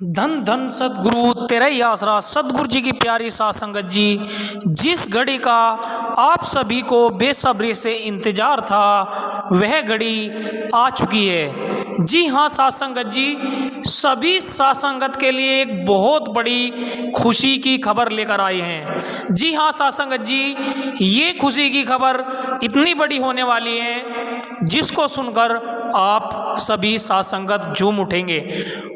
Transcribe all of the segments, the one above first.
धन धन सदगुरु तेरा ही आसरा। सदगुरु जी की प्यारी साथ संगत जी, जिस घड़ी का आप सभी को बेसब्री से इंतजार था वह घड़ी आ चुकी है। जी हाँ साथ संगत जी, सभी साथ संगत के लिए एक बहुत बड़ी खुशी की खबर लेकर आए हैं। जी हाँ साथ संगत जी, ये खुशी की खबर इतनी बड़ी होने वाली है जिसको सुनकर आप सभी साथ संगत झूम उठेंगे।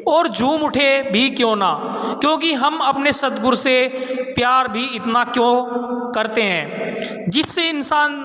और झूम उठे भी क्यों ना, क्योंकि हम अपने सदगुरु से प्यार भी इतना क्यों करते हैं। जिससे इंसान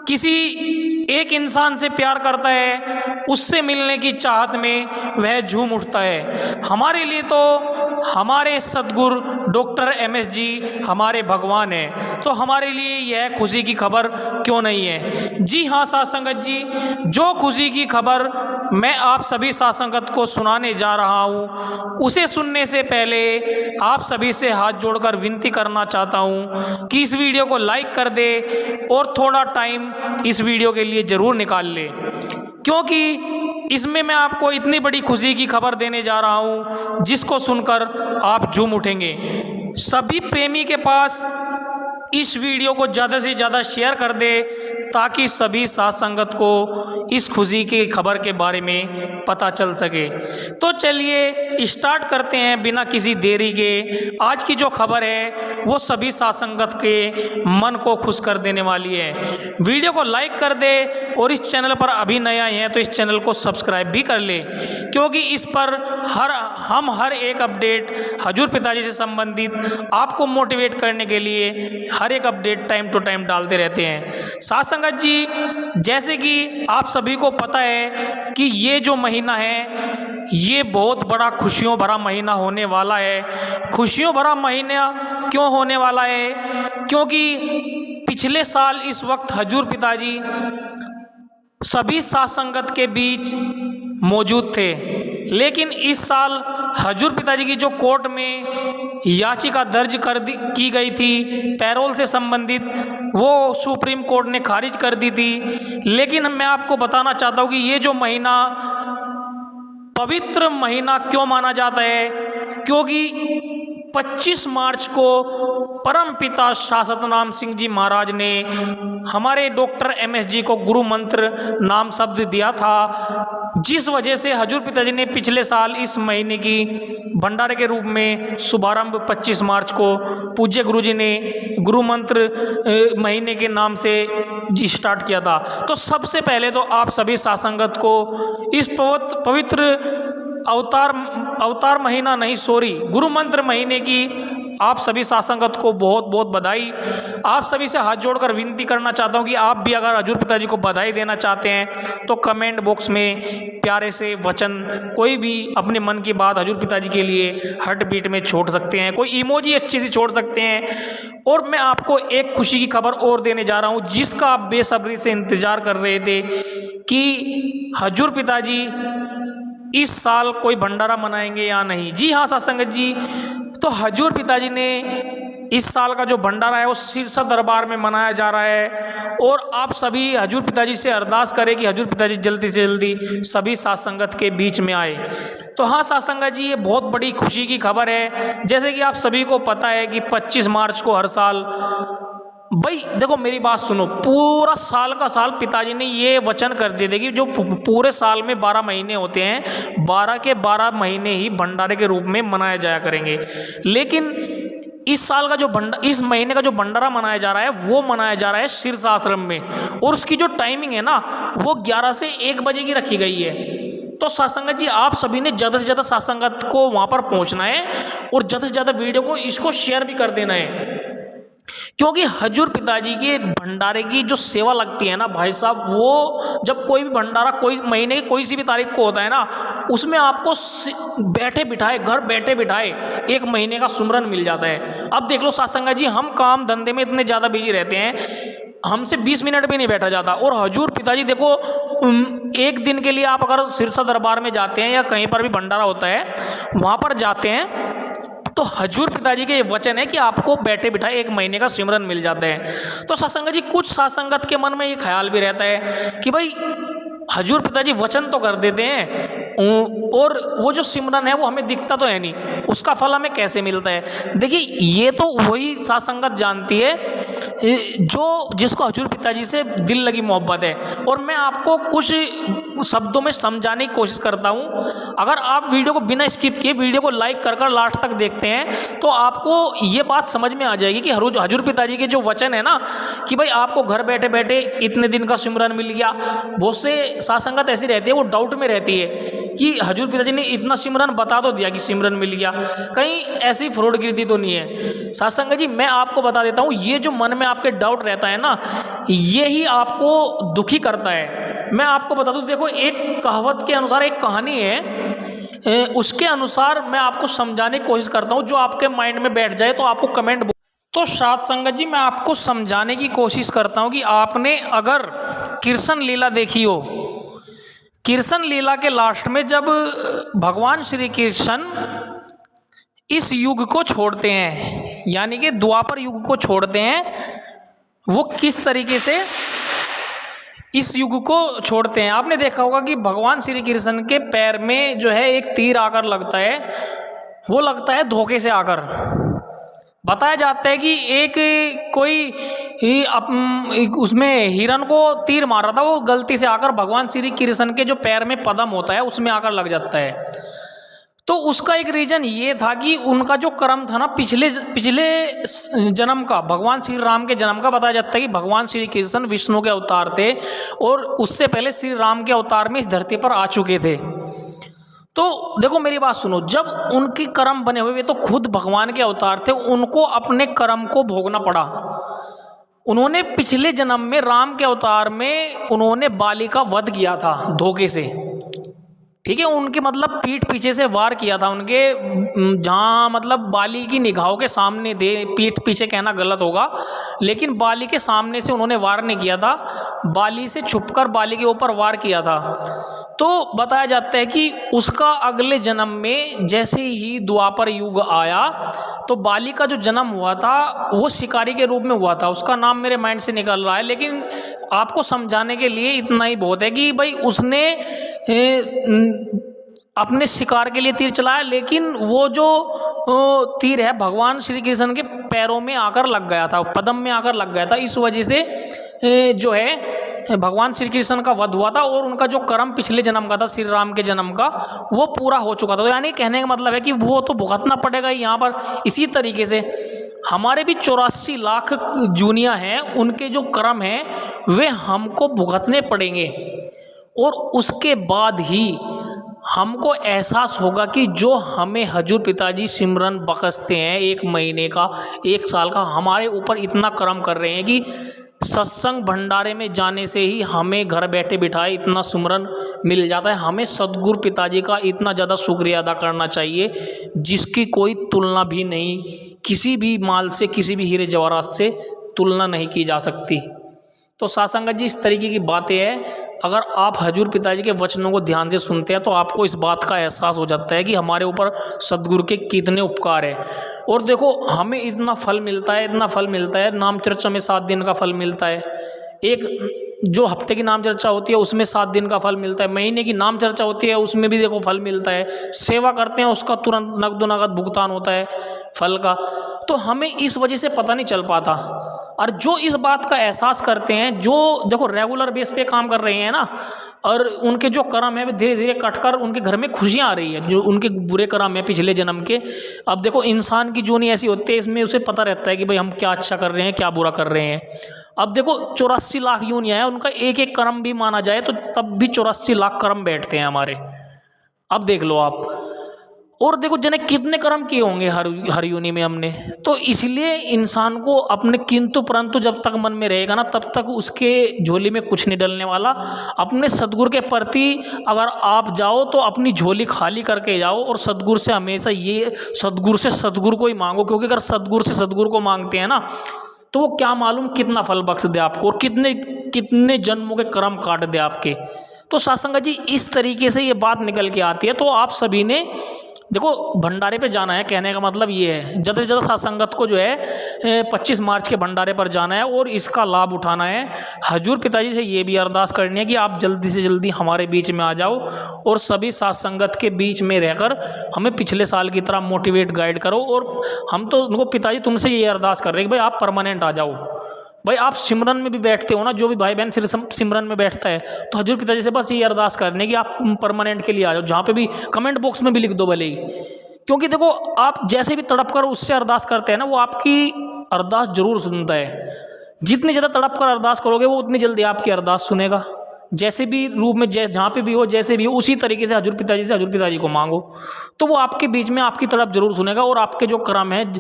किसी एक इंसान से प्यार करता है, उससे मिलने की चाहत में वह झूम उठता है। हमारे लिए तो हमारे सदगुरु डॉक्टर MS जी हमारे भगवान हैं, तो हमारे लिए यह खुशी की खबर क्यों नहीं है। जी हाँ साथ संगत जी, जो खुशी की खबर मैं आप सभी साथ संगत को सुनाने जा रहा हूँ, उसे सुनने से पहले आप सभी से हाथ जोड़कर विनती करना चाहता हूँ कि इस वीडियो को लाइक कर दे और थोड़ा टाइम इस वीडियो के लिए ज़रूर निकाल ले, क्योंकि इसमें मैं आपको इतनी बड़ी खुशी की खबर देने जा रहा हूँ जिसको सुनकर आप झूम उठेंगे। सभी प्रेमी के पास इस वीडियो को ज़्यादा से ज़्यादा शेयर कर दे ताकि सभी साथ संगत को इस खुशी की खबर के बारे में पता चल सके। तो चलिए स्टार्ट करते हैं बिना किसी देरी के। आज की जो खबर है वो सभी साथ संगत के मन को खुश कर देने वाली है। वीडियो को लाइक कर दे और इस चैनल पर अभी नया हैं तो इस चैनल को सब्सक्राइब भी कर ले, क्योंकि इस पर हर एक अपडेट हजूर पिताजी से संबंधित आपको मोटिवेट करने के लिए हर एक अपडेट टाइम टू टाइम डालते रहते हैं। साथ संगत जी, जैसे कि आप सभी को पता है कि ये जो महीना है ये बहुत बड़ा खुशियों भरा महीना होने वाला है। खुशियों भरा महीना क्यों होने वाला है? क्योंकि पिछले साल इस वक्त हजूर पिताजी सभी साथ संगत के बीच मौजूद थे, लेकिन इस साल हजूर पिताजी की जो कोर्ट में याचिका दर्ज की गई थी पैरोल से संबंधित, वो सुप्रीम कोर्ट ने खारिज कर दी थी। लेकिन मैं आपको बताना चाहता हूँ कि ये जो महीना पवित्र महीना क्यों माना जाता है, क्योंकि 25 मार्च को परम पिता शाश्वत नाम सिंह जी महाराज ने हमारे डॉक्टर MS जी को गुरु मंत्र नाम शब्द दिया था, जिस वजह से हजूर पिताजी ने पिछले साल इस महीने की भंडारे के रूप में शुभारंभ 25 मार्च को पूज्य गुरु जी ने गुरु मंत्र महीने के नाम से स्टार्ट किया था। तो सबसे पहले तो आप सभी साथ संगत को इस पवित्र अवतार महीना नहीं, गुरु मंत्र महीने की आप सभी साथ संगत को बहुत बहुत बधाई। आप सभी से हाथ जोड़कर विनती करना चाहता हूं कि आप भी अगर हजूर पिताजी को बधाई देना चाहते हैं तो कमेंट बॉक्स में प्यारे से वचन, कोई भी अपने मन की बात हजूर पिताजी के लिए हार्ट बीट में छोड़ सकते हैं, कोई इमोजी अच्छी सी छोड़ सकते हैं। और मैं आपको एक खुशी की खबर और देने जा रहा हूँ जिसका आप बेसब्री से इंतजार कर रहे थे कि हजूर पिताजी इस साल कोई भंडारा मनाएंगे या नहीं। जी हाँ साथ संगत जी, तो हजूर पिताजी ने इस साल का जो भंडारा है वो सिरसा दरबार में मनाया जा रहा है। और आप सभी हजूर पिताजी से अरदास करें कि हजूर पिताजी जल्दी से जल्दी सभी साथ संगत के बीच में आए। तो हाँ साथ संगत जी, ये बहुत बड़ी खुशी की खबर है। जैसे कि आप सभी को पता है कि 25 मार्च को हर साल, भाई देखो मेरी बात सुनो, पूरा साल का साल पिताजी ने ये वचन कर दिए थे कि जो पूरे साल में 12 महीने होते हैं, 12 के 12 महीने ही भंडारे के रूप में मनाया जाया करेंगे। लेकिन इस साल का जो इस महीने का जो भंडारा मनाया जा रहा है वो मनाया जा रहा है सिरसा आश्रम में, और उसकी जो टाइमिंग है ना वो 11 से 1 बजे की रखी गई है। तो साथ संगत जी, आप सभी ने ज़्यादा से ज़्यादा साथ संगत को वहाँ पर पहुँचना है और ज़्यादा से ज़्यादा वीडियो को इसको शेयर भी कर देना है, क्योंकि हजूर पिताजी के भंडारे की जो सेवा लगती है ना भाई साहब, वो जब कोई भी भंडारा कोई महीने की कोई सी भी तारीख को होता है ना, उसमें आपको बैठे बिठाए, घर बैठे बिठाए 1 महीने का सुमरन मिल जाता है। अब देख लो साथ संगत जी, हम काम धंधे में इतने ज़्यादा बिजी रहते हैं, हमसे 20 मिनट भी नहीं बैठा जाता। और हजूर पिताजी देखो, एक दिन के लिए आप अगर सिरसा दरबार में जाते हैं या कहीं पर भी भंडारा होता है वहाँ पर जाते हैं तो हजूर पिताजी के ये वचन है कि आपको बैठे बिठाए 1 महीने का सिमरन मिल जाता है। तो साथ संगत जी, कुछ साथ संगत के मन में ये ख्याल भी रहता है कि भाई हजूर पिताजी वचन तो कर देते हैं और वो जो सिमरन है वो हमें दिखता तो है नहीं, उसका फल हमें कैसे मिलता है। देखिए ये तो वही साथ संगत जानती है जो जिसको हजूर पिताजी से दिल लगी मोहब्बत है। और मैं आपको कुछ शब्दों में समझाने की कोशिश करता हूँ। अगर आप वीडियो को बिना स्किप किए वीडियो को लाइक कर लास्ट तक देखते हैं तो आपको ये बात समझ में आ जाएगी कि हजूर पिताजी के जो वचन है ना कि भाई आपको घर बैठे बैठे इतने दिन का सिमरन मिल गया। बहुत से साथ संगत ऐसी रहती है वो डाउट में रहती है कि हजूर पिताजी ने इतना सिमरन बता तो दिया कि सिमरन मिल गया, कहीं ऐसी फ्रॉडगिरी तो नहीं है। साथ संगत जी मैं आपको बता देता हूँ, ये जो मन में आपके डाउट रहता है ना ये ही आपको दुखी करता है। मैं आपको बता दूं, देखो एक कहावत के अनुसार एक कहानी है, उसके अनुसार मैं आपको समझाने की कोशिश करता हूं, जो आपके माइंड में बैठ जाए तो आपको कमेंट। तो साथ संगत जी मैं आपको समझाने की कोशिश करता हूं कि आपने अगर कृष्ण लीला देखी हो, कृष्ण लीला के लास्ट में जब भगवान श्री कृष्ण इस युग को छोड़ते हैं, यानी कि द्वापर युग को छोड़ते हैं, वो किस तरीके से इस युग को छोड़ते हैं। आपने देखा होगा कि भगवान श्री कृष्ण के पैर में जो है एक तीर आकर लगता है, वो लगता है धोखे से आकर। बताया जाता है कि एक कोई उसमें हिरन को तीर मार रहा था, वो गलती से आकर भगवान श्री कृष्ण के जो पैर में पदम होता है उसमें आकर लग जाता है। तो उसका एक रीजन ये था कि उनका जो कर्म था ना पिछले जन्म का, भगवान श्री राम के जन्म का, बताया जाता है कि भगवान श्री कृष्ण विष्णु के अवतार थे और उससे पहले श्री राम के अवतार में इस धरती पर आ चुके थे। तो देखो मेरी बात सुनो, जब उनके कर्म बने हुए तो खुद भगवान के अवतार थे, उनको अपने कर्म को भोगना पड़ा। उन्होंने पिछले जन्म में राम के अवतार में उन्होंने बाली का वध किया था धोखे से, ठीक है। उनके मतलब पीठ पीछे से वार किया था उनके, जहाँ मतलब बाली की निगाहों के सामने थे, पीठ पीछे कहना गलत होगा, लेकिन बाली के सामने से उन्होंने वार नहीं किया था, बाली से छुपकर बाली के ऊपर वार किया था। तो बताया जाता है कि उसका अगले जन्म में जैसे ही द्वापर युग आया तो बाली का जो जन्म हुआ था वो शिकारी के रूप में हुआ था। उसका नाम मेरे माइंड से निकल रहा है, लेकिन आपको समझाने के लिए इतना ही बहुत है कि भाई उसने अपने शिकार के लिए तीर चलाया, लेकिन वो जो तीर है भगवान श्री कृष्ण के पैरों में आकर लग गया था, पदम में आकर लग गया था। इस वजह से जो है भगवान श्री कृष्ण का वध हुआ था और उनका जो कर्म पिछले जन्म का था, श्री राम के जन्म का, वो पूरा हो चुका था। तो यानी कहने का मतलब है कि वो तो भुगतना पड़ेगा ही यहाँ पर। इसी तरीके से हमारे भी 84 लाख जूनिया हैं, उनके जो कर्म हैं वे हमको भुगतने पड़ेंगे और उसके बाद ही हमको एहसास होगा कि जो हमें हजूर पिताजी सिमरन बख्शते हैं 1 महीने का 1 साल का, हमारे ऊपर इतना कर्म कर रहे हैं कि सत्संग भंडारे में जाने से ही हमें घर बैठे बिठाए इतना सिमरन मिल जाता है। हमें सद्गुरु पिताजी का इतना ज़्यादा शुक्रिया अदा करना चाहिए जिसकी कोई तुलना भी नहीं, किसी भी माल से, किसी भी हीरे जवाहरात से तुलना नहीं की जा सकती। तो सासंगत जी इस तरीके की बातें हैं। अगर आप हजूर पिताजी के वचनों को ध्यान से सुनते हैं तो आपको इस बात का एहसास हो जाता है कि हमारे ऊपर सद्गुरु के कितने उपकार हैं। और देखो हमें इतना फल मिलता है, इतना फल मिलता है। नाम चर्चा में 7 दिन का फल मिलता है, एक जो हफ्ते की नाम चर्चा होती है उसमें 7 दिन का फल मिलता है, महीने की नाम चर्चा होती है उसमें भी देखो फल मिलता है, सेवा करते हैं उसका तुरंत नगद भुगतान होता है फल का। तो हमें इस वजह से पता नहीं चल पाता। और जो इस बात का एहसास करते हैं, जो देखो रेगुलर बेस पे काम कर रहे हैं ना, और उनके जो कर्म है वे धीरे धीरे कटकर उनके घर में खुशियाँ आ रही है, जो उनके बुरे कर्म है पिछले जन्म के। अब देखो इंसान की जूनी ऐसी होती है, इसमें उसे पता रहता है कि भाई हम क्या अच्छा कर रहे हैं क्या बुरा कर रहे हैं। अब देखो 84 लाख यूनियाँ है, उनका एक एक कर्म भी माना जाए तो तब भी 84 लाख कर्म बैठते हैं हमारे। अब देख लो आप, और देखो जने कितने कर्म किए होंगे हर योनि में हमने। तो इसलिए इंसान को अपने किंतु परंतु जब तक मन में रहेगा ना तब तक उसके झोली में कुछ नहीं डलने वाला। अपने सद्गुरु के प्रति अगर आप जाओ तो अपनी झोली खाली करके जाओ और सद्गुरु से हमेशा ये सद्गुरु को ही मांगो, क्योंकि अगर सद्गुरु से सद्गुरु को मांगते हैं ना तो वो क्या मालूम कितना फल बख्श दे आपको और कितने जन्मों के कर्म काट दे आपके। तो सत्संग जी इस तरीके से ये बात निकल के आती है। तो आप सभी ने देखो भंडारे पे जाना है, कहने का मतलब ये है ज़्यादा से ज़्यादा सत्संगत को जो है 25 मार्च के भंडारे पर जाना है और इसका लाभ उठाना है। हजूर पिताजी से ये भी अरदास करनी है कि आप जल्दी से जल्दी हमारे बीच में आ जाओ और सभी सत्संगत के बीच में रहकर हमें पिछले साल की तरह मोटिवेट गाइड करो। और हम तो उनको पिताजी तुमसे ये अरदास कर रहे हैं कि भाई आप परमानेंट आ जाओ। भाई आप सिमरन में भी बैठते हो ना, जो भी भाई बहन सिमरन में बैठता है, तो हजूर पिताजी से बस ये अरदास करने कि आप परमानेंट के लिए आ जाओ। जहाँ पे भी कमेंट बॉक्स में भी लिख दो भले ही, क्योंकि देखो आप जैसे भी तड़प कर उससे अरदास करते हैं ना, वो आपकी अरदास जरूर सुनता है। जितनी ज़्यादा तड़प कर अरदास करोगे वो उतनी जल्दी आपकी अरदास सुनेगा। जैसे भी रूप में जहाँ पे भी हो, जैसे भी हो, उसी तरीके से हजूर पिताजी को मांगो, तो वो आपके बीच में आपकी तड़प जरूर सुनेगा। और आपके जो कर्म है,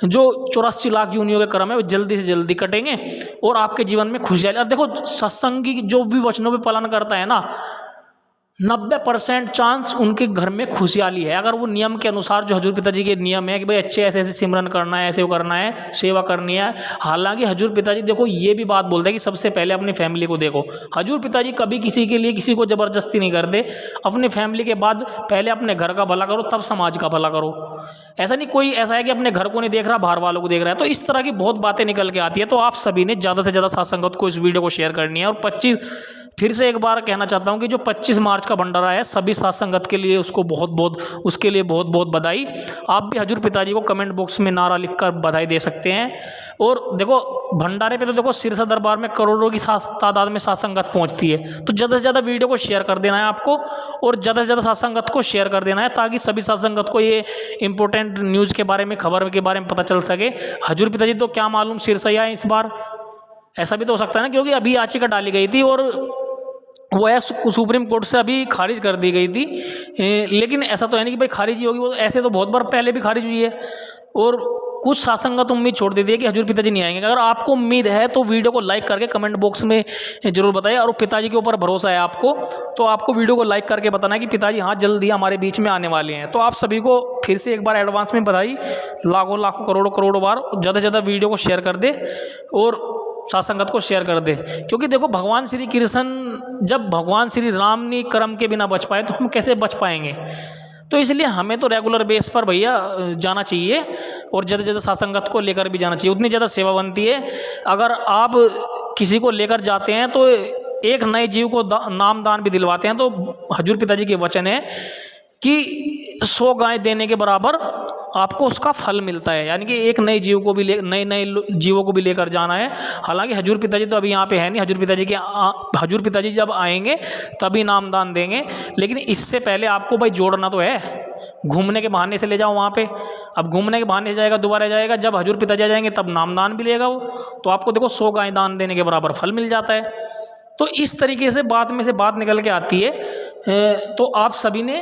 जो 84 लाख योनियों के कर्म है, वो जल्दी से जल्दी कटेंगे और आपके जीवन में खुशहाली। और देखो सत्संगी जो भी वचनों पे पालन करता है ना, 90% चांस उनके घर में खुशहाली है, अगर वो नियम के अनुसार, जो हजूर पिताजी के नियम है कि भाई अच्छे ऐसे ऐसे सिमरन करना है, ऐसे वो करना है, सेवा करनी है। हालांकि हजूर पिताजी देखो ये भी बात बोलते हैं कि सबसे पहले अपनी फैमिली को देखो। हजूर पिताजी कभी किसी के लिए किसी को ज़बरदस्ती नहीं करते। अपनी फैमिली के बाद पहले अपने घर का भला करो, तब समाज का भला करो। ऐसा नहीं कोई ऐसा है कि अपने घर को नहीं देख रहा, बाहर वालों को देख रहा है। तो इस तरह की बहुत बातें निकल के आती है। तो आप सभी ने ज़्यादा से ज़्यादा सत्संगत को इस वीडियो को शेयर करनी है। और 25 फिर से एक बार कहना चाहता हूं कि जो 25 मार्च का भंडारा है, सभी सत्संगत के लिए उसके लिए बहुत बहुत बधाई। आप भी हजूर पिताजी को कमेंट बॉक्स में नारा लिखकर बधाई दे सकते हैं। और देखो भंडारे पे तो देखो सिरसा दरबार में करोड़ों की तादाद में सत्संगत पहुंचती है। तो ज़्यादा से ज़्यादा वीडियो को शेयर कर देना है आपको, और ज़्यादा से ज़्यादा सत्संगत को शेयर कर देना है, ताकि सभी सत्संगत को ये इंपॉर्टेंट न्यूज़ के बारे में, खबर के बारे में पता चल सके। हजूर पिताजी तो क्या मालूम सिरसा ही आए इस बार, ऐसा भी तो हो सकता है ना, क्योंकि अभी याचिका डाली गई थी और वो है सुप्रीम कोर्ट से अभी खारिज कर दी गई थी। लेकिन ऐसा तो है नहीं कि भाई खारिज ही होगी, वो ऐसे तो बहुत बार पहले भी खारिज हुई है। और कुछ सत्संगत उम्मीद छोड़ देती है कि हजूर पिताजी नहीं आएंगे। अगर आपको उम्मीद है तो वीडियो को लाइक करके कमेंट बॉक्स में जरूर बताइए। और पिताजी के ऊपर भरोसा है आपको, तो आपको वीडियो को लाइक करके बताना है कि पिताजी हाँ जल्दी हमारे बीच में आने वाले हैं। तो आप सभी को फिर से एक बार एडवांस में बधाई, लाखों लाखों करोड़ों करोड़ों बार ज़्यादा से ज़्यादा वीडियो को शेयर कर दे और सत्संगत को शेयर कर दे। क्योंकि देखो भगवान श्री कृष्ण, जब भगवान श्री राम ने कर्म के बिना बच पाए तो हम कैसे बच पाएंगे। तो इसलिए हमें तो रेगुलर बेस पर भैया जाना चाहिए और ज़्यादा से ज़्यादा सत्संगत को लेकर भी जाना चाहिए, उतनी ज़्यादा सेवा बनती है। अगर आप किसी को लेकर जाते हैं तो एक नए जीव को नाम दान भी दिलवाते हैं। तो हजूर पिताजी के वचन है कि 100 गाय देने के बराबर आपको उसका फल मिलता है। यानी कि एक नए जीव को भी नए जीवों को भी लेकर जाना है। हालांकि हजूर पिताजी तो अभी यहाँ पे है नहीं, हजूर पिताजी जब आएंगे तभी नामदान देंगे। लेकिन इससे पहले आपको भाई जोड़ना तो है, घूमने के बहाने से ले जाओ वहाँ पे। अब घूमने के बहाने जाएगा, दोबारा जाएगा, जब हजूर पिताजी आ जाएंगे तब नामदान भी लेगा वो। तो आपको देखो 100 गाय दान देने के बराबर फल मिल जाता है। तो इस तरीके से बात में से बात निकल के आती है। तो आप सभी ने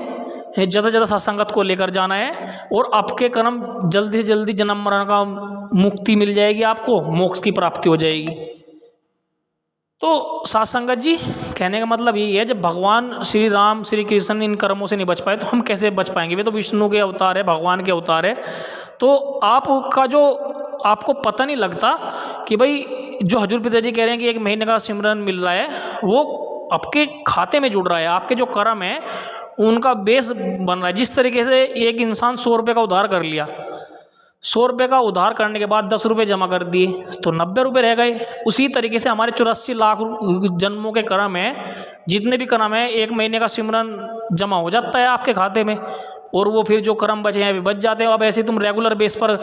ज़्यादा से ज़्यादा सत्संगत को लेकर जाना है और आपके कर्म जल्दी से जल्दी जन्म मरण का मुक्ति मिल जाएगी, आपको मोक्ष की प्राप्ति हो जाएगी। तो सत्संगत जी, कहने का मतलब यही है, जब भगवान श्री राम श्री कृष्ण इन कर्मों से नहीं बच पाए तो हम कैसे बच पाएंगे। वे तो विष्णु के अवतार है, भगवान के अवतार है। तो आपका जो आपको पता नहीं लगता कि भाई जो हजूर पिताजी कह रहे हैं कि 1 महीने का सिमरन मिल रहा है, वो आपके खाते में जुड़ रहा है। आपके जो कर्म है उनका बेस बन रहा है। जिस तरीके से एक इंसान 100 रुपये का उधार कर लिया, 100 रुपये का उधार करने के बाद 10 रुपये जमा कर दिए तो 90 रुपये रह गए। उसी तरीके से हमारे 84 लाख जन्मों के कर्म है, जितने भी कर्म है, 1 महीने का सिमरन जमा हो जाता है आपके खाते में, और वो फिर जो कर्म बचे हैं वे बच जाते हैं। अब ऐसे तुम रेगुलर बेस पर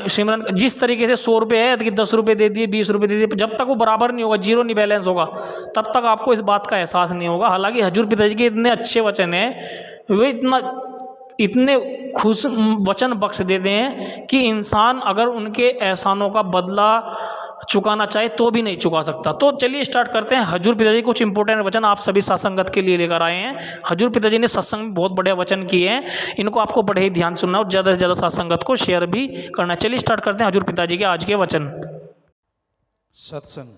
सिमरन, जिस तरीके से 100 रुपये है कि 10 रुपये दे दिए, 20 रुपये दे दिए, जब तक वो बराबर नहीं होगा, जीरो नहीं बैलेंस होगा, तब तक आपको इस बात का एहसास नहीं होगा। हालांकि हजूर पिताजी के इतने अच्छे वचन हैं, वे इतने खुश वचन बख्श देते हैं कि इंसान अगर उनके एहसानों का बदला चुकाना चाहे तो भी नहीं चुका सकता। तो चलिए स्टार्ट करते हैं। हजूर पिताजी कुछ इंपॉर्टेंट वचन आप सभी सत्संगत के लिए लेकर आए हैं। हजूर पिताजी ने सत्संग में बहुत बड़े वचन किए हैं, इनको आपको बड़े ही ध्यान सुनना और ज़्यादा से ज़्यादा सत्संगत को शेयर भी करना। चलिए स्टार्ट करते हैं हजूर पिताजी के आज के वचन। सत्संग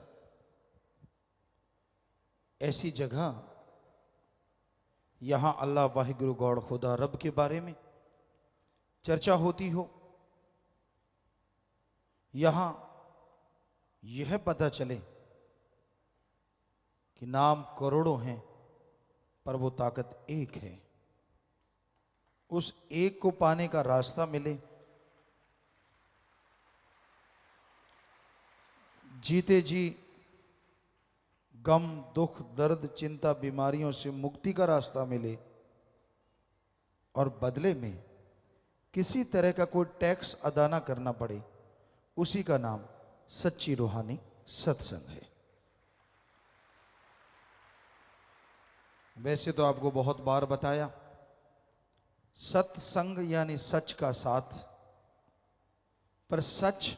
ऐसी जगह, यहाँ अल्लाह वाहिगुरु गॉड खुदा रब के बारे में चर्चा होती हो, यहाँ यह पता चले कि नाम करोड़ों हैं पर वो ताकत एक है। उस एक को पाने का रास्ता मिले, जीते जी गम, दुख, दर्द, चिंता, बीमारियों से मुक्ति का रास्ता मिले और बदले में किसी तरह का कोई टैक्स अदा ना करना पड़े, उसी का नाम सच्ची रूहानी सत्संग है। वैसे तो आपको बहुत बार बताया, सत्संग यानी सच का साथ, पर सच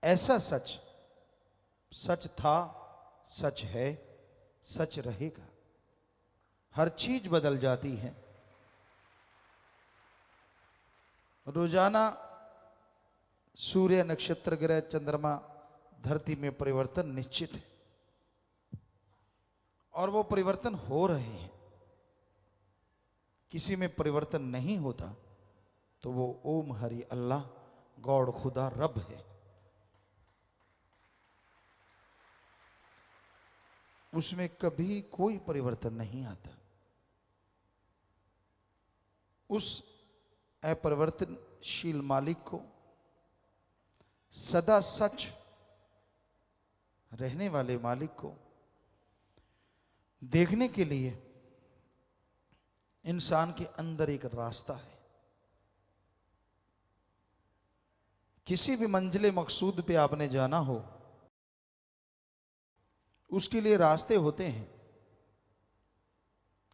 ऐसा सच, सच था, सच है, सच रहेगा। हर चीज बदल जाती है। रोजाना सूर्य, नक्षत्र, ग्रह, चंद्रमा, धरती में परिवर्तन निश्चित है और वो परिवर्तन हो रहे हैं। किसी में परिवर्तन नहीं होता तो वो ओम हरि अल्लाह, गॉड, खुदा, रब है। उसमें कभी कोई परिवर्तन नहीं आता। उस अपरिवर्तनशील मालिक को, सदा सच रहने वाले मालिक को देखने के लिए इंसान के अंदर एक रास्ता है। किसी भी मंजिले मकसूद पे आपने जाना हो, उसके लिए रास्ते होते हैं।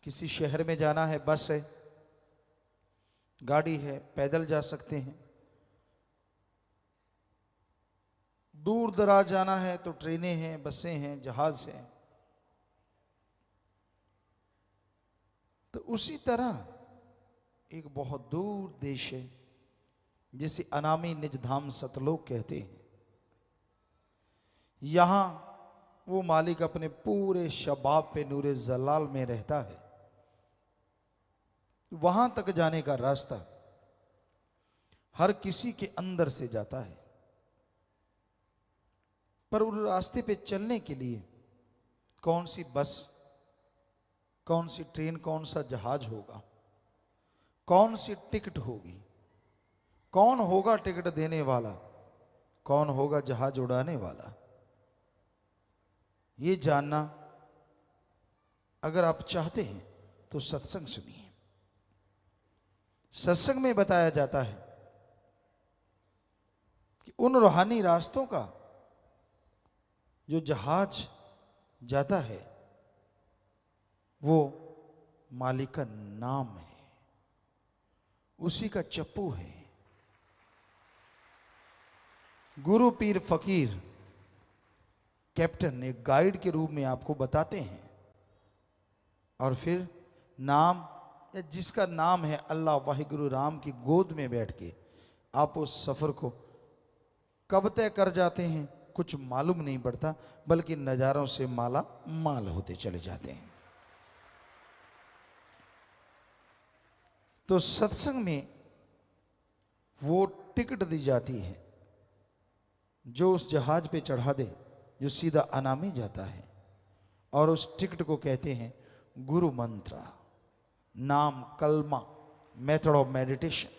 किसी शहर में जाना है, बस है, गाड़ी है, पैदल जा सकते हैं। दूर दराज जाना है तो ट्रेनें हैं, बसें हैं, जहाज हैं। तो उसी तरह एक बहुत दूर देश है जिसे अनामी निज धाम सतलोक कहते हैं। यहां वो मालिक अपने पूरे शबाब पे नूरे जलाल में रहता है। वहां तक जाने का रास्ता हर किसी के अंदर से जाता है, पर उस रास्ते पे चलने के लिए कौन सी बस, कौन सी ट्रेन, कौन सा जहाज होगा, कौन सी टिकट होगी, कौन होगा टिकट देने वाला, कौन होगा जहाज उड़ाने वाला, ये जानना अगर आप चाहते हैं तो सत्संग सुनिए। सत्संग में बताया जाता है कि उन रूहानी रास्तों का जो जहाज जाता है वो मालिक का नाम है, उसी का चप्पू है। गुरु, पीर, फकीर, कैप्टन एक गाइड के रूप में आपको बताते हैं और फिर नाम, या जिसका नाम है अल्लाह वाहिगुरु राम की गोद में बैठ के आप उस सफर को कब तय कर जाते हैं कुछ मालूम नहीं पड़ता, बल्कि नजारों से माला माल होते चले जाते हैं। तो सत्संग में वो टिकट दी जाती है जो उस जहाज पे चढ़ा दे, जो सीधा अनामी जाता है, और उस टिकट को कहते हैं गुरु मंत्र, नाम, कलमा, मेथड ऑफ मेडिटेशन।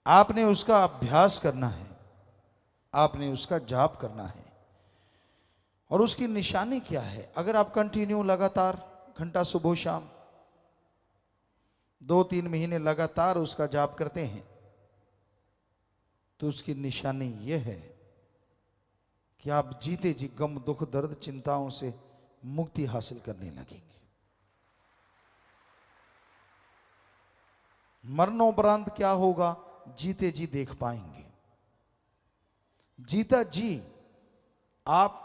आपने उसका अभ्यास करना है, आपने उसका जाप करना है। और उसकी निशानी क्या है? अगर आप कंटिन्यू लगातार घंटा सुबह शाम 2-3 महीने लगातार उसका जाप करते हैं तो उसकी निशानी यह है कि आप जीते जी गम, दुख, दर्द, चिंताओं से मुक्ति हासिल करने लगेंगे। मरणोपरांत क्या होगा, जीते जी देख पाएंगे। जीता जी आप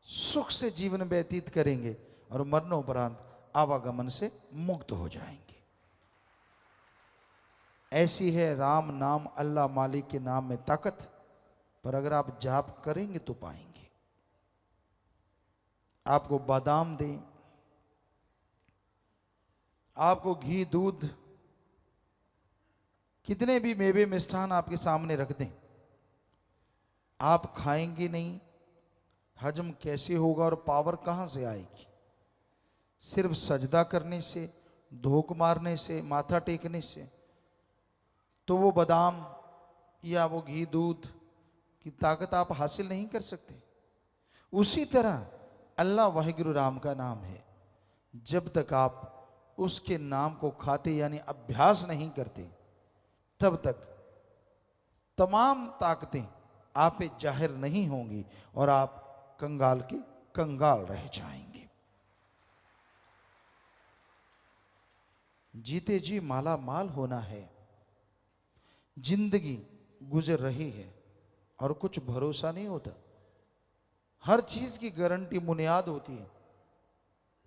सुख से जीवन व्यतीत करेंगे और मरणोपरांत आवागमन से मुक्त हो जाएंगे। ऐसी है राम नाम, अल्लाह मालिक के नाम में ताकत, पर अगर आप जाप करेंगे तो पाएंगे। आपको बादाम दें, आपको घी, दूध, कितने भी मेवे मिष्ठान आपके सामने रख दें, आप खाएंगे नहीं, हजम कैसे होगा और पावर कहां से आएगी? सिर्फ सजदा करने से, धोख मारने से, माथा टेकने से तो वो बादाम या वो घी दूध की ताकत आप हासिल नहीं कर सकते। उसी तरह अल्लाह वाहिगुरु राम का नाम है, जब तक आप उसके नाम को खाते यानी अभ्यास नहीं करते, तब तक तमाम ताकतें आप पे जाहिर नहीं होंगी और आप कंगाल के कंगाल रह जाएंगे। जीते जी माला माल होना है। जिंदगी गुजर रही है और कुछ भरोसा नहीं होता। हर चीज की गारंटी बुनियाद होती है,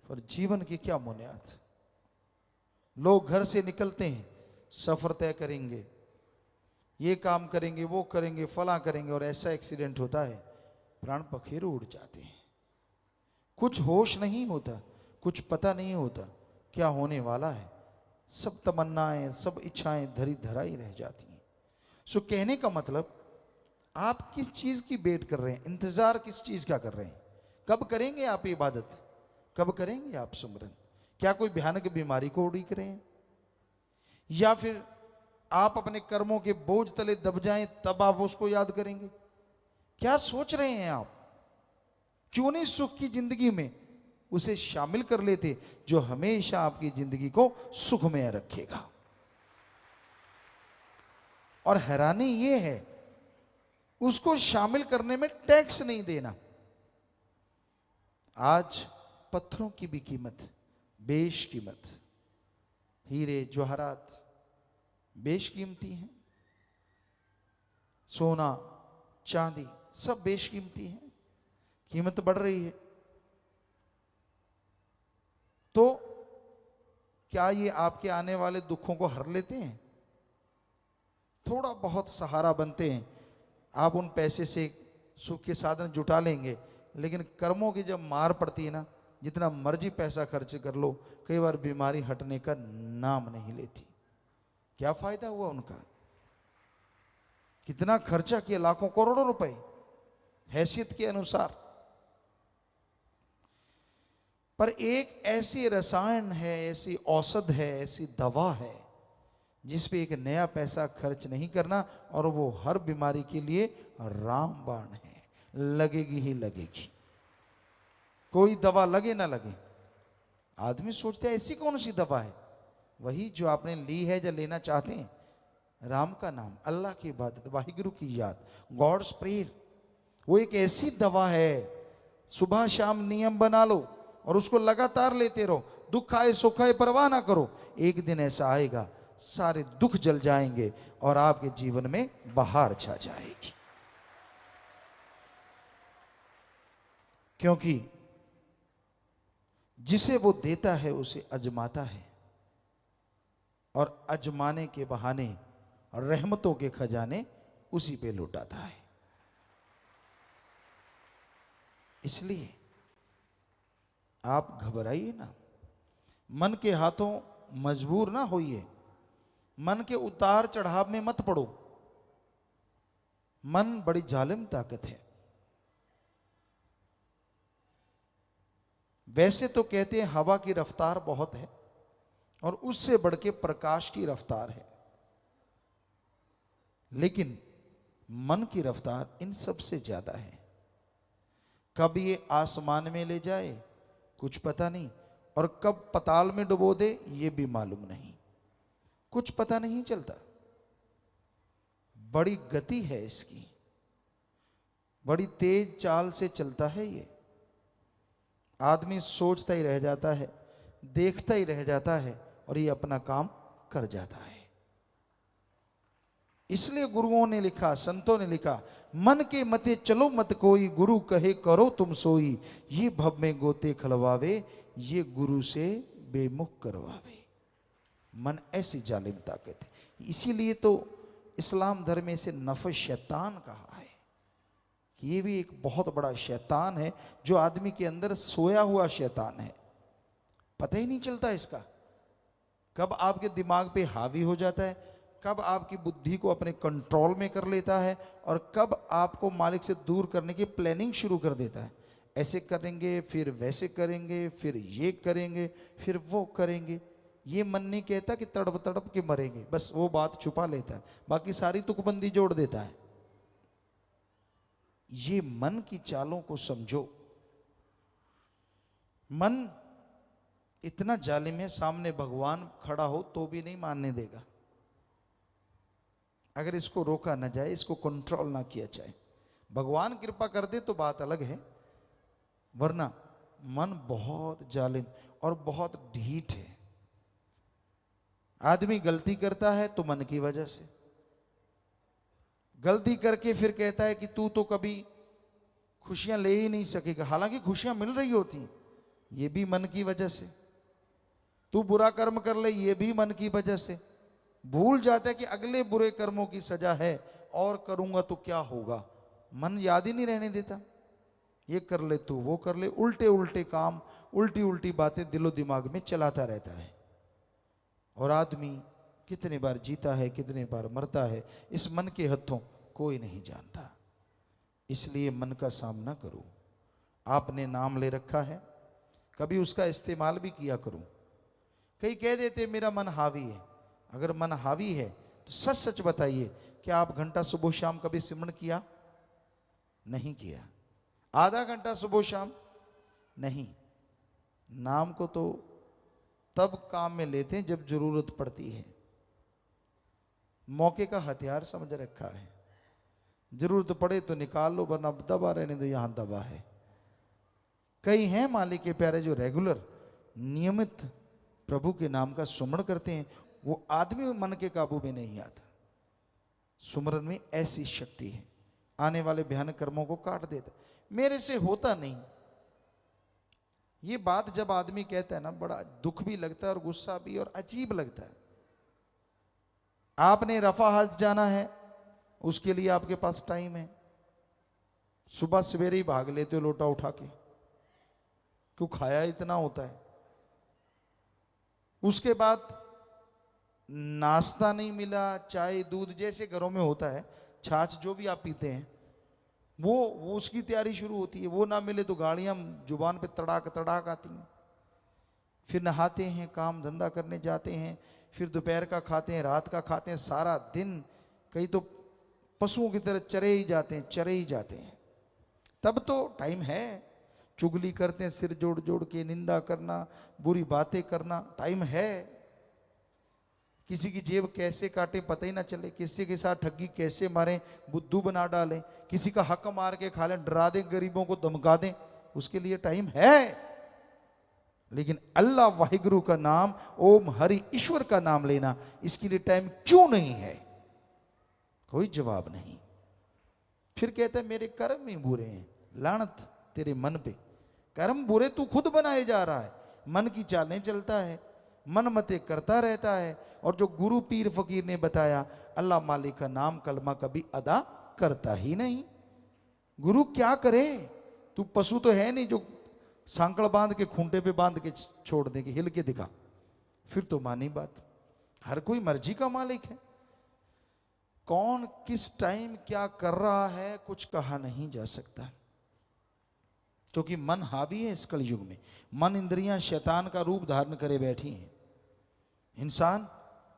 पर जीवन की क्या बुनियाद। लोग घर से निकलते हैं, सफर तय करेंगे, ये काम करेंगे, वो करेंगे, फला करेंगे, और ऐसा एक्सीडेंट होता है प्राण पखेरु उड़ जाते हैं। कुछ होश नहीं होता, कुछ पता नहीं होता क्या होने वाला है। सब तमन्नाएं, सब इच्छाएं धरी धराई रह जाती हैं। सो कहने का मतलब, आप किस चीज की वेट कर रहे हैं, इंतजार किस चीज का कर रहे हैं? कब करेंगे आप इबादत, कब करेंगे आप सुमरन? क्या कोई भयानक बीमारी को उड़ी करें, या फिर आप अपने कर्मों के बोझ तले दब जाएं तब आप उसको याद करेंगे? क्या सोच रहे हैं आप? क्यों नहीं सुख की जिंदगी में उसे शामिल कर लेते जो हमेशा आपकी जिंदगी को सुखमय रखेगा? और हैरानी यह है, उसको शामिल करने में टैक्स नहीं देना। आज पत्थरों की भी कीमत बेशकीमत, हीरे जवाहरात बेशकीमती हैं, सोना चांदी सब बेशकीमती हैं, कीमत बढ़ रही है। तो क्या ये आपके आने वाले दुखों को हर लेते हैं? थोड़ा बहुत सहारा बनते हैं। आप उन पैसे से सुख के साधन जुटा लेंगे, लेकिन कर्मों की जब मार पड़ती है ना, जितना मर्जी पैसा खर्च कर लो, कई बार बीमारी हटने का नाम नहीं लेती। क्या फायदा हुआ उनका? कितना खर्चा किया, लाखों करोड़ों रुपए हैसियत के अनुसार। पर एक ऐसी रसायन है, ऐसी औषध है, ऐसी दवा है जिस पे एक नया पैसा खर्च नहीं करना, और वो हर बीमारी के लिए रामबाण है, लगेगी ही लगेगी। कोई दवा लगे ना लगे, आदमी सोचता है ऐसी कौन सी दवा है? वही जो आपने ली है या लेना चाहते हैं, राम का नाम, अल्लाह की इबादत, वाहिगुरु की याद, गॉड्स प्रेयर। वो एक ऐसी दवा है, सुबह शाम नियम बना लो और उसको लगातार लेते रहो। दुख आए सुख आए परवाह ना करो, एक दिन ऐसा आएगा सारे दुख जल जाएंगे और आपके जीवन में बहार छा जाएगी। क्योंकि जिसे वो देता है उसे अजमाता है, और अजमाने के बहाने रहमतों के खजाने उसी पे लुटाता है। इसलिए आप घबराइए ना, मन के हाथों मजबूर ना होइए, मन के उतार चढ़ाव में मत पड़ो। मन बड़ी जालिम ताकत है। वैसे तो कहते हैं हवा की रफ्तार बहुत है, और उससे बढ़ के प्रकाश की रफ्तार है, लेकिन मन की रफ्तार इन सबसे ज्यादा है। कब ये आसमान में ले जाए कुछ पता नहीं, और कब पताल में डुबो दे ये भी मालूम नहीं, कुछ पता नहीं चलता। बड़ी गति है इसकी, बड़ी तेज चाल से चलता है ये। आदमी सोचता ही रह जाता है, देखता ही रह जाता है, और ये अपना काम कर जाता है। इसलिए गुरुओं ने लिखा, संतों ने लिखा, मन के मते चलो मत कोई, गुरु कहे करो तुम सोई, ये भव में गोते खलवावे, ये गुरु से बेमुख करवावे। मन ऐसी जालिम ताकत है। इसीलिए तो इस्लाम धर्म में इसे नफ्स शैतान कहा है, कि ये भी एक बहुत बड़ा शैतान है, जो आदमी के अंदर सोया हुआ शैतान है। पता ही नहीं चलता इसका, कब आपके दिमाग पे हावी हो जाता है, कब आपकी बुद्धि को अपने कंट्रोल में कर लेता है, और कब आपको मालिक से दूर करने की प्लानिंग शुरू कर देता है। ऐसे करेंगे, फिर वैसे करेंगे, फिर ये करेंगे, फिर वो करेंगे। ये मन नहीं कहता कि तड़प तड़प के मरेंगे, बस वो बात छुपा लेता है, बाकी सारी तुकबंदी जोड़ देता है। ये मन की चालों को समझो। मन इतना जालिम है, सामने भगवान खड़ा हो तो भी नहीं मानने देगा अगर इसको रोका ना जाए, इसको कंट्रोल ना किया जाए। भगवान कृपा कर दे तो बात अलग है, वरना मन बहुत जालिम और बहुत ढीठ है। आदमी गलती करता है तो मन की वजह से, गलती करके फिर कहता है कि तू तो कभी खुशियां ले ही नहीं सकेगा, हालांकि खुशियां मिल रही होती, ये भी मन की वजह से। तू बुरा कर्म कर ले, ये भी मन की वजह से। भूल जाता है कि अगले बुरे कर्मों की सजा है, और करूंगा तो क्या होगा, मन याद ही नहीं रहने देता। ये कर ले तू, वो कर ले, उल्टे उल्टे काम, उल्टी उल्टी बातें दिलो दिमाग में चलाता रहता है। और आदमी कितने बार जीता है, कितने बार मरता है, इस मन के हथों कोई नहीं जानता। इसलिए मन का सामना करो। आपने नाम ले रखा है, कभी उसका इस्तेमाल भी किया करो। कई कह देते मेरा मन हावी है। अगर मन हावी है तो सच सच बताइए, क्या आप घंटा सुबह शाम कभी सिमरन किया? नहीं किया। आधा घंटा सुबह शाम नहीं। नाम को तो तब काम में लेते हैं जब जरूरत पड़ती है। मौके का हथियार समझ रखा है, जरूरत पड़े तो निकाल लो, वरना दबा रहने दो, यहां दबा है। कई हैं मालिक के प्यारे जो रेगुलर नियमित प्रभु के नाम का सुमरण करते हैं, वो आदमी मन के काबू में नहीं आता। सुमरन में ऐसी शक्ति है, आने वाले भयानक कर्मों को काट देता। मेरे से होता नहीं, ये बात जब आदमी कहता है ना, बड़ा दुख भी लगता है और गुस्सा भी, और अजीब लगता है। आपने रफा हज जाना है, उसके लिए आपके पास टाइम है, सुबह सवेरे ही भाग लेते हो लोटा उठा के, क्यों खाया इतना होता है। उसके बाद नाश्ता नहीं मिला, चाय दूध जैसे घरों में होता है, छाछ जो भी आप पीते हैं, वो उसकी तैयारी शुरू होती है। वो ना मिले तो गाड़ियां जुबान पे तड़ाक तड़ाक आती हैं। फिर नहाते हैं, काम धंधा करने जाते हैं, फिर दोपहर का खाते हैं, रात का खाते हैं, सारा दिन कई तो पशुओं की तरह चरे ही जाते हैं, चरे ही जाते हैं। तब तो टाइम है, चुगली करते हैं, सिर जोड़ जोड़ के निंदा करना, बुरी बातें करना, टाइम है। किसी की जेब कैसे काटे पता ही ना चले, किसी के साथ ठगी कैसे मारें, बुद्धू बना डालें, किसी का हक मार के खा लें, डरा दें, गरीबों को धमका दें, उसके लिए टाइम है। लेकिन अल्लाह वाहिगुरु का नाम, ओम हरि ईश्वर का नाम लेना, इसके लिए टाइम क्यों नहीं है? कोई जवाब नहीं। फिर कहता है मेरे कर्म ही बुरे हैं। लानत तेरे मन पे, कर्म बुरे तू खुद बनाए जा रहा है। मन की चालें चलता है, मन मते करता रहता है। और जो गुरु पीर फकीर ने बताया, अल्लाह मालिक का नाम कलमा कभी अदा करता ही नहीं। गुरु क्या करे? तू पशु तो है नहीं जो सांकड़ बांध के खूंटे पे बांध के छोड़ दे कि हिल के दिखा, फिर तो मानी बात। हर कोई मर्जी का मालिक है। कौन किस टाइम क्या कर रहा है कुछ कहा नहीं जा सकता, क्योंकि मन हावी है इस कलयुग में। मन इंद्रियां शैतान का रूप धारण करे बैठी हैं। इंसान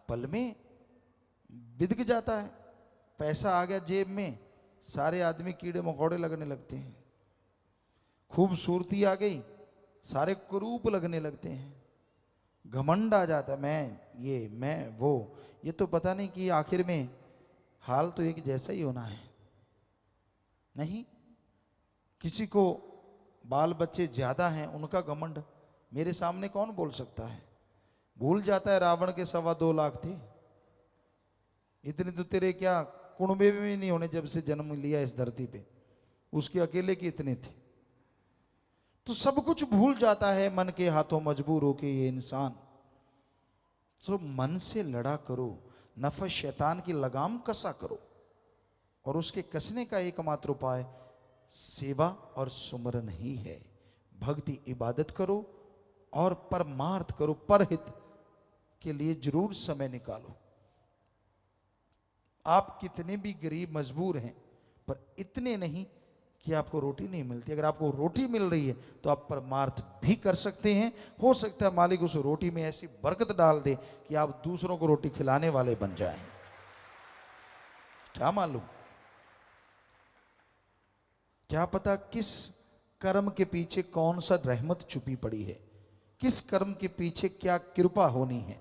पल में बिदक जाता है। पैसा आ गया जेब में, सारे आदमी कीड़े मकोड़े लगने लगते हैं। खूबसूरती आ गई, सारे कुरूप लगने लगते हैं। घमंड आ जाता है, मैं ये मैं वो। ये तो पता नहीं कि आखिर में हाल तो एक जैसा ही होना है। नहीं, किसी को बाल बच्चे ज्यादा हैं, उनका घमंड मेरे सामने कौन बोल सकता है? भूल जाता है रावण के 2.25 लाख थे। इतने तो तेरे क्या कुणबे में भी नहीं होने जब से जन्म लिया इस धरती पे, उसके अकेले के इतने थे। तो सब कुछ भूल जाता है मन के हाथों मजबूर होके ये इंसान। तो मन से लड़ा करो, नफस शैतान की लगाम कसा करो, और उसके कसने का एकमात्र उपाय सेवा और सुमरन ही है। भक्ति इबादत करो और परमार्थ करो, परहित के लिए जरूर समय निकालो। आप कितने भी गरीब मजबूर हैं, पर इतने नहीं कि आपको रोटी नहीं मिलती। अगर आपको रोटी मिल रही है तो आप परमार्थ भी कर सकते हैं। हो सकता है मालिक उस रोटी में ऐसी बरकत डाल दे कि आप दूसरों को रोटी खिलाने वाले बन जाएं। क्या मालूम, क्या पता किस कर्म के पीछे कौन सा रहमत छुपी पड़ी है, किस कर्म के पीछे क्या कृपा होनी है।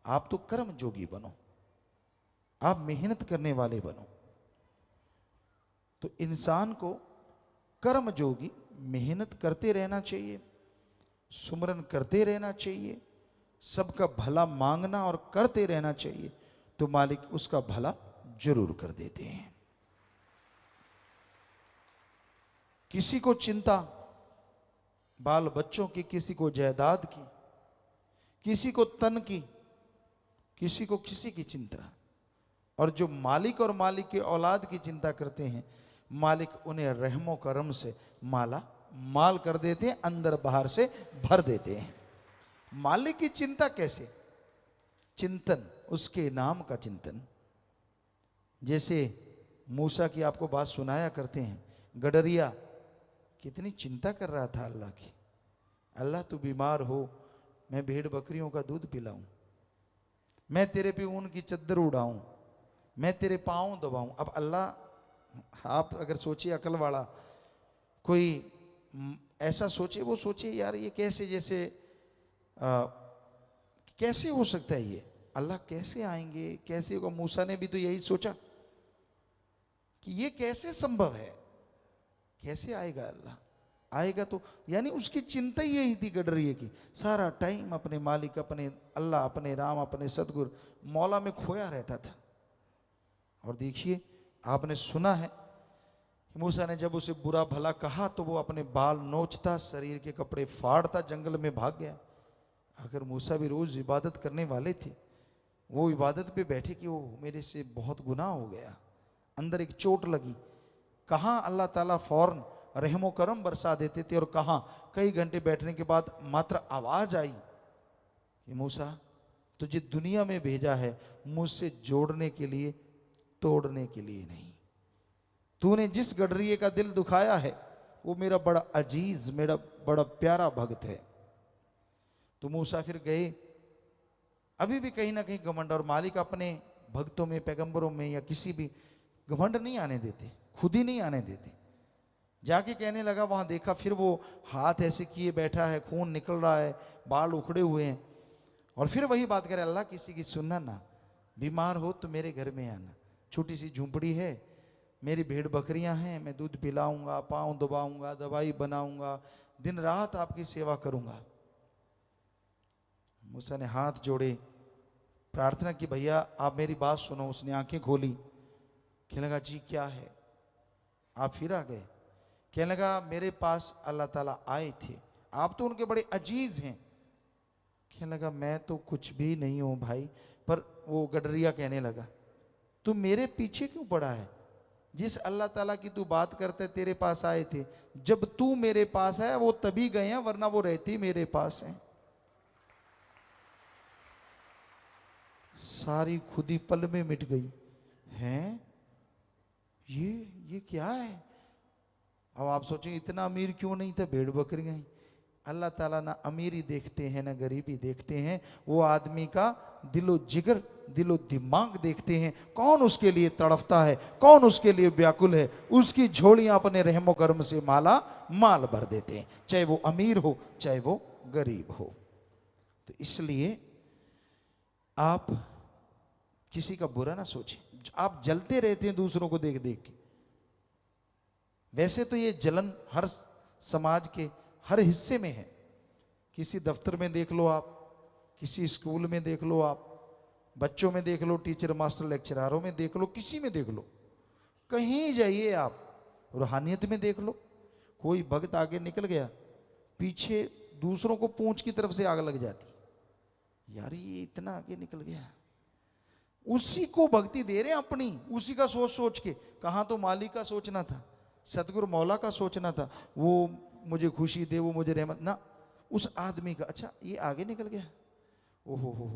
आप तो कर्म जोगी बनो, आप मेहनत करने वाले बनो। तो इंसान को कर्म जोगी मेहनत करते रहना चाहिए, सुमरन करते रहना चाहिए, सबका भला मांगना और करते रहना चाहिए, तो मालिक उसका भला जरूर कर देते हैं। किसी को चिंता बाल बच्चों की, किसी को जायदाद की, किसी को तन की, किसी को किसी की चिंता, और जो मालिक और मालिक के औलाद की चिंता करते हैं, मालिक उन्हें रहमो करम से माला माल कर देते हैं, अंदर बाहर से भर देते हैं। मालिक की चिंता कैसे? चिंतन, उसके नाम का चिंतन। जैसे मूसा की आपको बात सुनाया करते हैं, गडरिया कितनी चिंता कर रहा था अल्लाह की। अल्लाह तू बीमार हो, मैं भेड़ बकरियों का दूध पिलाऊं, मैं तेरे पे ऊन की चद्दर उड़ाऊं, मैं तेरे पांव दबाऊं। अब अल्लाह, आप अगर सोचिए अकल वाला कोई ऐसा सोचे, वो सोचे यार ये कैसे, जैसे कैसे हो सकता है ये, अल्लाह कैसे आएंगे, कैसे होगा। मूसा ने भी तो यही सोचा कि ये कैसे संभव है, कैसे आएगा अल्लाह, आएगा तो, यानी उसकी चिंता ही यही थी गडरिए की। सारा टाइम अपने मालिक, अपने अल्लाह, अपने राम, अपने सतगुरु मौला में खोया रहता था। और देखिए आपने सुना है कि मूसा ने जब उसे बुरा भला कहा तो वो अपने बाल नोचता, शरीर के कपड़े फाड़ता, जंगल में भाग गया। अगर मूसा भी रोज इबादत करने वाले थे, वो इबादत पे बैठे कि वो मेरे से बहुत गुनाह हो गया, अंदर एक चोट लगी। कहाँ अल्लाह ताला फौरन रहमो करम बरसा देते थे, और कहाँ कई घंटे बैठने के बाद मात्र आवाज आई कि मूसा तुझे दुनिया में भेजा है मुझसे जोड़ने के लिए, तोड़ने के लिए नहीं। तूने जिस गडरिए का दिल दुखाया है वो मेरा बड़ा अजीज, मेरा बड़ा प्यारा भक्त है। तो मूसा फिर गए। अभी भी कहीं ना कहीं घमंड, और मालिक अपने भक्तों में, पैगंबरों में या किसी भी घमंड नहीं आने देते, खुद ही नहीं आने देते। जाके कहने लगा, वहां देखा, फिर वो हाथ ऐसे किए बैठा है, खून निकल रहा है, बाल उखड़े हुए हैं, और फिर वही बात करे, अल्लाह किसी की सुनना ना, बीमार हो तो मेरे घर में आना, छोटी सी झूंपड़ी है, मेरी भेड़ बकरियां हैं, मैं दूध पिलाऊंगा, पाँव दबाऊंगा, दवाई बनाऊंगा, दिन रात आपकी सेवा करूंगा। मूसा ने हाथ जोड़े, प्रार्थना की, भैया आप मेरी बात सुनो। उसने आंखें खोली, कहने लगा जी क्या है? आप फिर आ गए। कहने लगा मेरे पास अल्लाह ताला आए थे, आप तो उनके बड़े अजीज हैं। कहने लगा मैं तो कुछ भी नहीं हूं भाई। पर वो गडरिया कहने लगा, तू मेरे पीछे क्यों पड़ा है? जिस अल्लाह ताला की तू बात करते तेरे पास आए थे, जब तू मेरे पास है वो तभी गए हैं, वरना वो रहती मेरे पास हैं। सारी खुदी पल में मिट गई। हैं ये क्या है? अब आप सोचें इतना अमीर क्यों नहीं था, भेड़ बकरियां ही। अल्लाह ताला ना अमीरी देखते हैं ना गरीबी देखते हैं, वो आदमी का दिलो जिगर, दिलो दिमाग देखते हैं। कौन उसके लिए तड़फता है, कौन उसके लिए व्याकुल है, उसकी झोलियां अपने रहमो कर्म से माला माल भर देते हैं, चाहे वो अमीर हो चाहे वो गरीब हो। तो इसलिए आप किसी का बुरा ना सोचें। आप जलते रहते हैं दूसरों को देख देख के। वैसे तो ये जलन हर समाज के हर हिस्से में है। किसी दफ्तर में देख लो आप, किसी स्कूल में देख लो आप, बच्चों में देख लो, टीचर मास्टर लेक्चरारों में देख लो, किसी में देख लो, कहीं जाइए आप, रूहानियत में देख लो। कोई भक्त आगे निकल गया, पीछे दूसरों को पूंछ की तरफ से आग लग जाती, यार ये इतना आगे निकल गया, उसी को भक्ति दे रहे हैं अपनी, उसी का सोच सोच के। कहाँ तो मालिक का सोचना था, सतगुरु मौला का सोचना था, वो मुझे खुशी दे, वो मुझे रहमत ना, उस आदमी का। अच्छा ये आगे निकल गया, ओहो हो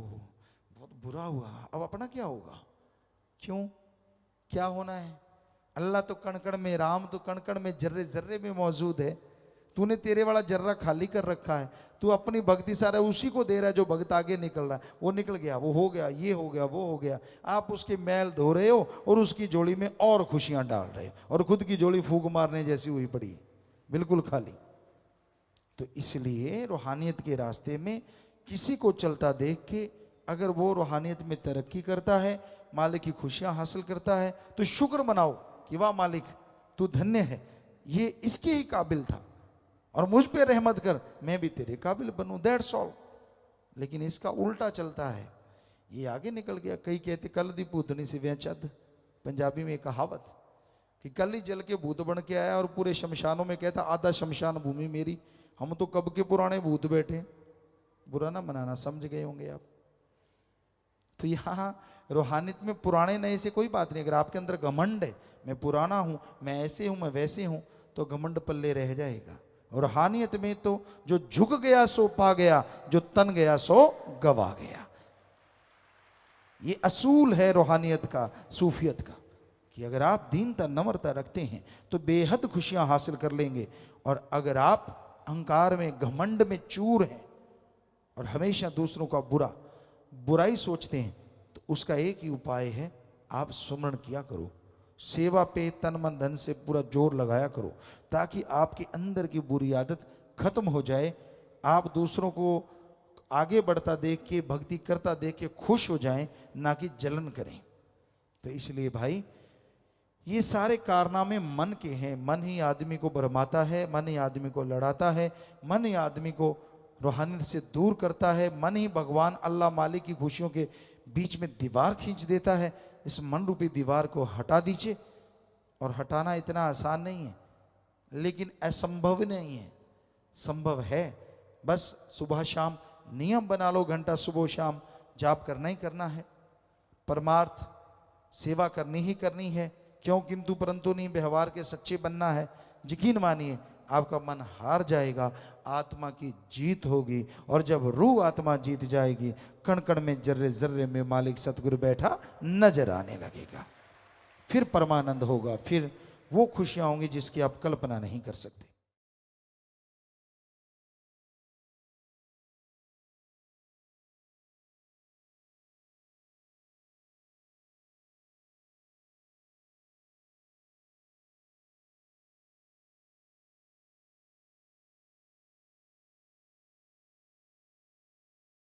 बहुत बुरा हुआ, अब अपना क्या होगा? क्यों, क्या होना है? अल्लाह तो कण कण में, राम तो कण कण में, जर्रे जर्रे में मौजूद है। तूने तेरे वाला जर्रा खाली कर रखा है, तू अपनी भक्ति सारा उसी को दे रहा है जो भक्त आगे निकल रहा है। वो निकल गया, वो हो गया, ये हो गया, वो हो गया, आप उसके मैल धो रहे हो और उसकी जोड़ी में और खुशियां डाल रहे हो, और खुद की जोड़ी फूंक मारने जैसी हुई पड़ी, बिल्कुल खाली। तो इसलिए रूहानियत के रास्ते में किसी को चलता देख के अगर वो रूहानियत में तरक्की करता है, मालिक की खुशियां हासिल करता है, तो शुक्र मनाओ कि वाह मालिक तू धन्य है, ये इसके ही काबिल था और मुझ पे रहमत कर, मैं भी तेरे काबिल बनूं, दैट्स ऑल। लेकिन इसका उल्टा चलता है, ये आगे निकल गया। कई कहते कल दी भूतनी से व्यचद, पंजाबी में एक कहावत कि कल ही जल के भूत बन के आया और पूरे शमशानों में कहता आधा शमशान भूमि मेरी। हम तो कब के पुराने भूत बैठे, बुरा ना मनाना, समझ गए होंगे आप। तो यहाँ रूहानियत में पुराने नए से कोई बात नहीं। अगर आपके अंदर घमंड है, मैं पुराना हूं, मैं ऐसे हूं, मैं वैसे हूं, तो घमंड पल्ले रह जाएगा। और रूहानियत में तो जो झुक गया सो पा गया, जो तन गया सो गवा गया। ये असूल है रूहानियत का, सूफियत का, कि अगर आप दीनता नम्रता रखते हैं तो बेहद खुशियां हासिल कर लेंगे। और अगर आप अहंकार में, घमंड में चूर हैं और हमेशा दूसरों का बुराई सोचते हैं, तो उसका एक ही उपाय है, आप सुमरण किया करो, सेवा पे तन मन धन से पूरा जोर लगाया करो, ताकि आपके अंदर की बुरी आदत खत्म हो जाए। आप दूसरों को आगे बढ़ता देख के, भक्ति करता देख के खुश हो जाएं, ना कि जलन करें। तो इसलिए भाई ये सारे कारनामे मन के हैं। मन ही आदमी को भरमाता है, मन ही आदमी को लड़ाता है, मन ही आदमी को रूहानियत से दूर करता है, मन ही भगवान अल्लाह मालिक की खुशियों के बीच में दीवार खींच देता है। इस मन रूपी दीवार को हटा दीजिए। और हटाना इतना आसान नहीं है, लेकिन असंभव नहीं है, संभव है। बस सुबह शाम नियम बना लो, घंटा सुबह शाम जाप करना ही करना है, परमार्थ सेवा करनी ही करनी है, क्यों किंतु परंतु नहीं, व्यवहार के सच्चे बनना है। यकीन मानिए आपका मन हार जाएगा, आत्मा की जीत होगी। और जब रूह आत्मा जीत जाएगी, कण कण में, जर्रे जर्रे में मालिक सतगुरु बैठा नजर आने लगेगा। फिर परमानंद होगा, फिर वो खुशियां होंगी जिसकी आप कल्पना नहीं कर सकते।